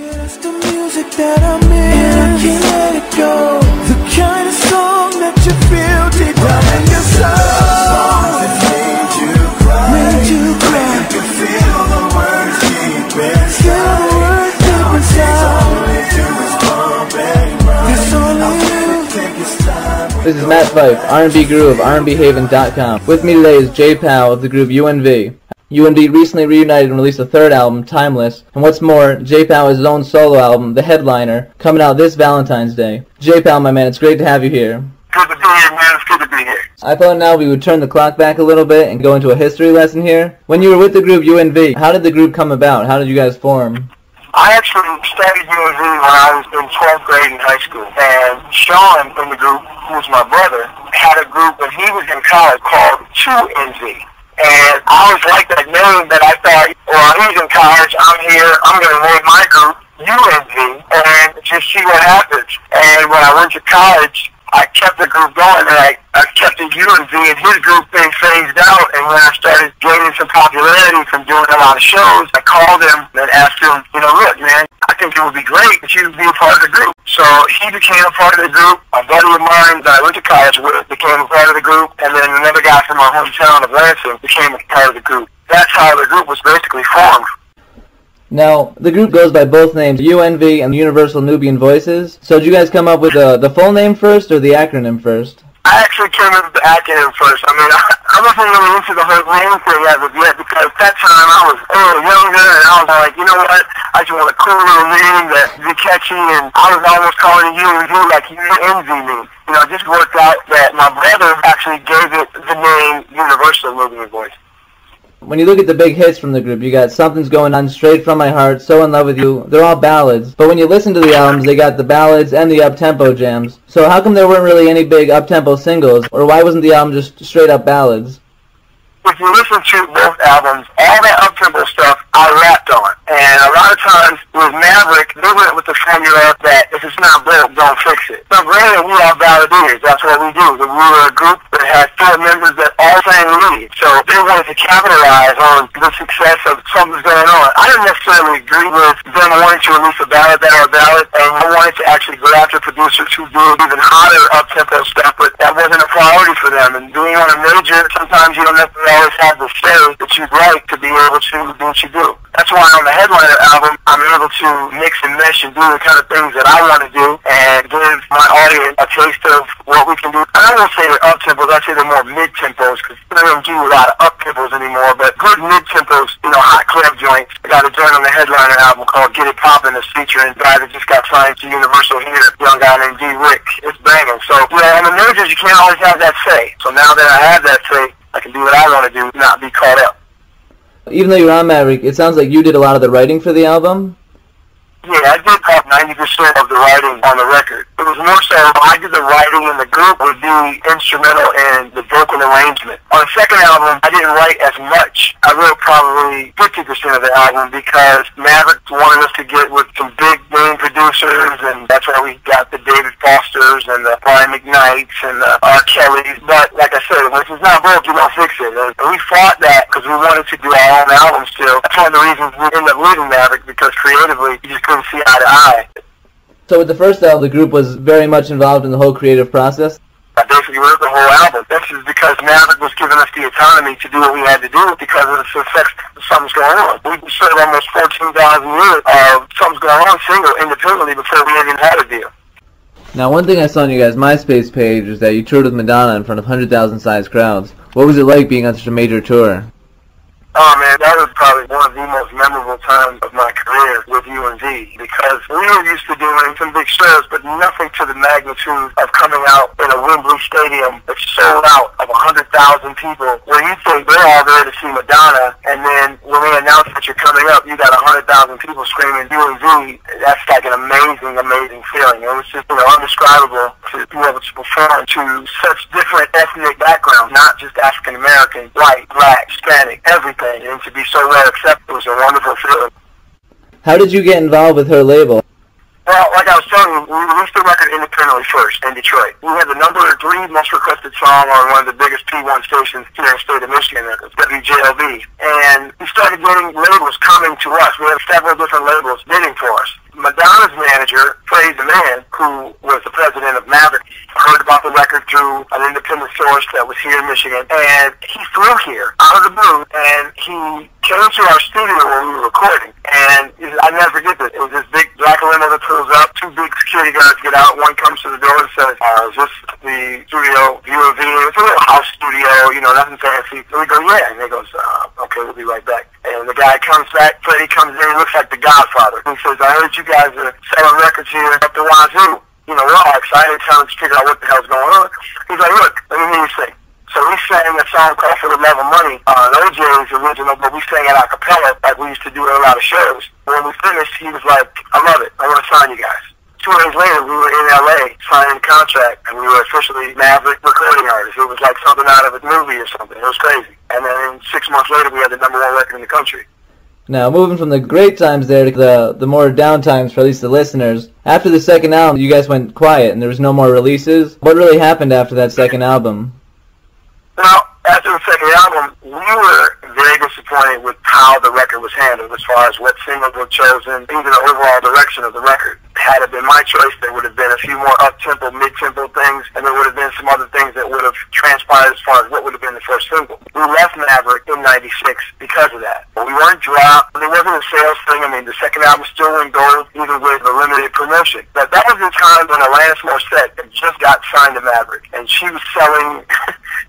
Yeah, that's the music that I'm in, I can't let it go. The kind of song that you feel deep down in your soul. That made you cry, made you cry. You can feel the words deep inside. All they do is bump and grind. That's all they do. Take this time. This is Matt Fife, R&B Guru of RnBHaven.com. With me today is J.Poww of the group U.N.V. U.N.V recently reunited and released a third album, Timeless, and what's more, J.Poww has his own solo album, The Headliner, coming out this Valentine's Day. J.Poww, my man, it's great to have you here. Good to be here, man. It's good to be here. I thought now we would turn the clock back a little bit and go into a history lesson here. When you were with the group U.N.V, how did the group come about? How did you guys form? I actually started U.N.V when I was in 12th grade in high school, and Sean in the group, who was my brother, had a group when he was in college called U.N.V. And I always liked that name, but I thought, well, he's in college, I'm here, I'm going to name my group U.N.V. and just see what happens. And when I went to college, I kept the group going, and I kept the U.N.V. and his group thing phased out. And when I started gaining some popularity from doing a lot of shows, I called him and asked him, look, man, I think it would be great if you would be a part of the group. So he became a part of the group. A buddy of mine that I went to college with became a part of the group, and then another guy from my hometown of Lansing became a part of the group. That's how the group was basically formed. Now, the group goes by both names, UNV and Universal Nubian Voices. So did you guys come up with the full name first or the acronym first? I actually came up with the acronym first. I mean, I wasn't really into the whole name thing as of yet, because at that time I was younger, and I was like, you know what, I just want a cool little name that be catchy, and I was almost calling it UNV like U.N.V me. It just worked out that my brother actually gave it the name Universal Nubian Voice. When you look at the big hits from the group, you got Something's Going On, Straight From My Heart, So In Love With You. They're all ballads. But when you listen to the albums, they got the ballads and the up-tempo jams. So how come there weren't really any big up-tempo singles? Or why wasn't the album just straight-up ballads? If you listen to both albums, all that up-tempo stuff I rapped on. And a lot of times with Maverick, they went with the formula that if it's not broke, don't fix it. Now granted, we are balladeers. That's what we do. We were a group that had 4 members that all sang lead. So they wanted to capitalize on the success of Something's Going On. I didn't necessarily agree with them wanting to release a ballad that are a ballad, and I wanted to actually go after producers who do even hotter up-tempo stuff, but that wasn't a priority for them. And being on a major, sometimes you don't necessarily always have the say that you'd like to be able to do what you do. That's why on the Headliner album, I'm able to mix and mesh and do the kind of things that I want to do and give my audience a taste of what we can do. I won't say they're up-tempos, I'd say they're more mid-tempos, because they don't do a lot of up-tempos anymore, but good mid-tempos, hot club joints. I got a joint on the Headliner album called Get It Poppin' that's featuring a guy that just got signed to Universal here, a young guy named D. Rick. It's banging. So, on the majors, you can't always have that say. So now that I have that say, I can do what I want to do, not be caught up. Even though you're on Maverick, it sounds like you did a lot of the writing for the album? Yeah, I did have 90% of the writing on the record. It was more so I did the writing and the group would be instrumental in the vocal arrangement. On the second album, I didn't write as much. I wrote probably 50% of the album because Maverick wanted us to get with some big name producers, and that's why we got the David Fosters and the Brian McKnights and the R. Kellys. But like I said, if it's not broke, you don't fix it. And we fought that because we wanted to do our own album still. That's one of the reasons we ended up leaving Maverick, because creatively, you just couldn't see eye to eye. So with the first album, the group was very much involved in the whole creative process? I basically wrote the whole album. This is because Maverick was giving us the autonomy to do what we had to do because of the success of Something's Going On. We sold almost 14,000 units of Something's Going On single independently before we even had a deal. Now, one thing I saw on you guys' MySpace page is that you toured with Madonna in front of 100,000-sized crowds. What was it like being on such a major tour? Oh man, that was probably one of the most memorable times of my career with U.N.V. because we were used to doing some big shows, but nothing to the magnitude of coming out in a Wembley Stadium that's sold out of 100,000 people, where you think they're all there to see Madonna, and then when they announce that you're coming up, you got 100,000 people screaming U.N.V. That's like an amazing, amazing feeling. It was just, indescribable to be able to perform to such different ethnic backgrounds, not just African American, white, black, Hispanic, everything. And to be so well accepted was a wonderful feeling. How did you get involved with her label? Well, like I was telling you, we released the record independently first in Detroit. We had the number 3 most requested song on one of the biggest P1 stations here in the state of Michigan, WJLB. And we started getting labels coming to us. We had several different labels bidding for us. crazy man who was the president of Maverick heard about the record through an independent source that was here in Michigan, and he flew here out of the blue, and he came to our studio when we were recording, and I never forget this. It was this big black limo that pulls up, two big security guards get out, one comes to the door and says, is this the studio, U.N.V? It's a little house studio, you know, nothing fancy. So we go, yeah, and he goes, okay, we'll be right back. And the guy comes back, Freddie comes in, he looks like the Godfather. He says, I heard you guys are selling records here up the wazoo. You know, we're all excited, trying to figure out what the hell's going on. He's like, look, let me hear you sing. So we sang a song called For the Love of Money, OJ's original, but we sang it a cappella like we used to do at a lot of shows. When we finished, he was like, I love it, I want to sign you guys. 2 days later, we were in L.A. signing a contract, and we were officially Maverick recording artists. It was like something out of a movie or something. It was crazy. And then 6 months later, we had the #1 record in the country. Now, moving from the great times there to the more down times for at least the listeners, after the second album, you guys went quiet and there was no more releases. What really happened after that second album? Well, after the second album, we were very disappointed with how the record was handled as far as what singles were chosen, even the overall direction of the record. Had it been my choice, there would have been a few more up-tempo, mid-tempo things, and there would have been some other things that would have transpired as far as what would have been the first single. We left Maverick in '96 because of that. But we weren't dropped. There wasn't a sales thing. I mean, the second album still went gold, even with the limited promotion. But that was the time when Alanis Morissette had just got signed to Maverick, and she was selling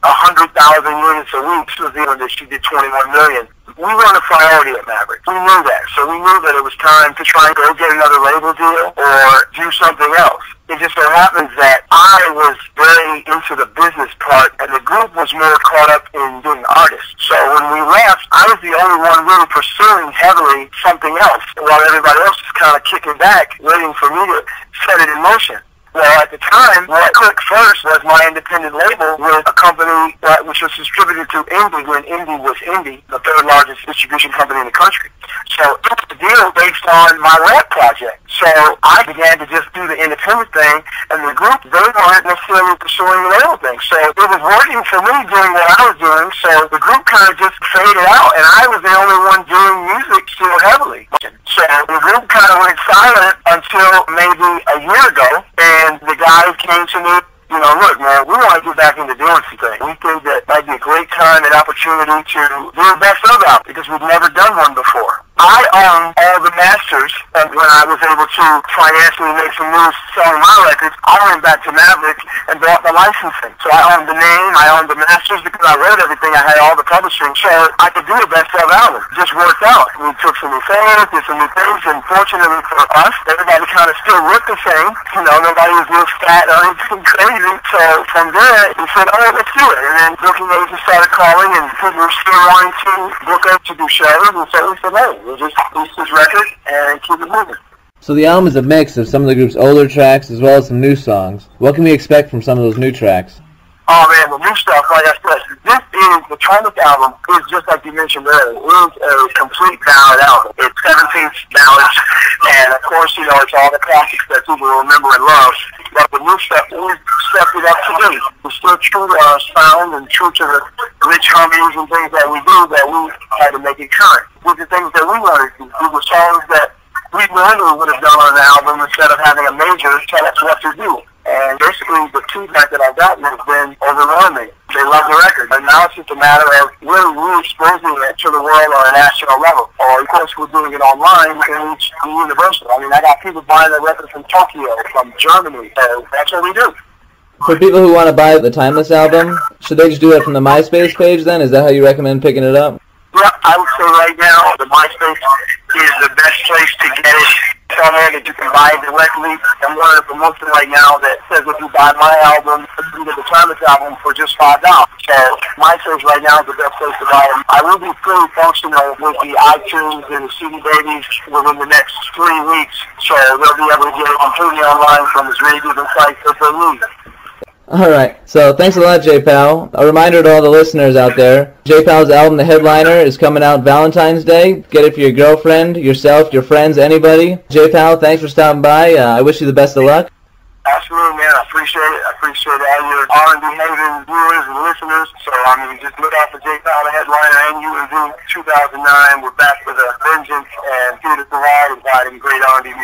100,000 units a week. She was even that she did 21 million. We weren't a priority at Maverick. We knew that. So we knew that it was time to try and go get another label deal or do something else. It just so happens that I was very into the business part, and the group was more caught up in being artists. So when we left, I was the only one really pursuing heavily something else, while everybody else was kind of kicking back, waiting for me to set it in motion. Well, at the time, what clicked first was my independent label with a company which was distributed to Indie when Indie was Indie, the third largest distribution company in the country. So it was a deal based on my rap project. So I began to just do the independent thing, and the group, they weren't necessarily pursuing the label thing. So it was working for me doing what I was doing, so the group kind of just faded out, and I was the only one doing music still heavily. So the group kind of went silent until maybe a year ago, and the guys came to me, you know, look, man, we want to get back into doing something. We think that might be a great time and opportunity to do a best of album because we've never done one before. I own all the masters, and when I was able to financially make some moves selling my records, I went back to Maverick and bought the licensing. So I owned the name, I owned the masters because I wrote everything, I had all the publishing, so I could do a best of album. It just worked out. We took some new fans, did some new things, and fortunately for us, everybody kind of still looked the same. You know, nobody was real fat or anything crazy. So from there, we said, all right, let's do it. And then booking agents started calling, and people were still wanting to book us to do shows, and so we said, hey, we'll just release this record and keep it moving. So the album is a mix of some of the group's older tracks as well as some new songs. What can we expect from some of those new tracks? Oh man, the new stuff, like I said, this is, the Timeless album is just like you mentioned earlier, it is a complete ballad album. It's 17 ballads, and of course, you know, it's all the classics that people remember and love. But the new stuff, we've stepped it up to date. We're still true to our sound and true to the rich harmonies and things that we do, that we had to make it current. With the things that we wanted to do, we were songs that we normally would have done on an album instead of having a major tell us what to do. And basically, the feedback that I've gotten has been overwhelming. They love the record. And now it's just a matter of really exposing it to the world on a national level. Or, of course, we're doing it online and it's universal. I mean, I got people buying the record from Tokyo, from Germany. So that's what we do. For people who want to buy the Timeless album, should they just do it from the MySpace page then? Is that how you recommend picking it up? Yeah, I would say right now, the MySpace is the best place to get it. Tell me that you can buy it directly. I'm running a promotion right now that says if you buy my album, you get the Timeless album for just $5. So MySpace right now is the best place to buy it. I will be fully functional with the iTunes and the CD Babies within the next 3 weeks. So they'll be able to get it completely online from as many different sites as they need. Alright, so thanks a lot, J.Poww. A reminder to all the listeners out there, J.Poww's album, The Headliner, is coming out Valentine's Day. Get it for your girlfriend, yourself, your friends, anybody. J.Poww, thanks for stopping by. I wish you the best of luck. Absolutely, man. I appreciate it. I appreciate all your R&B hating viewers and listeners. So, I mean, just look out for J.Poww, The Headliner, and U.N.V. 2009. We're back with a vengeance and here to provide and providing great R&B music.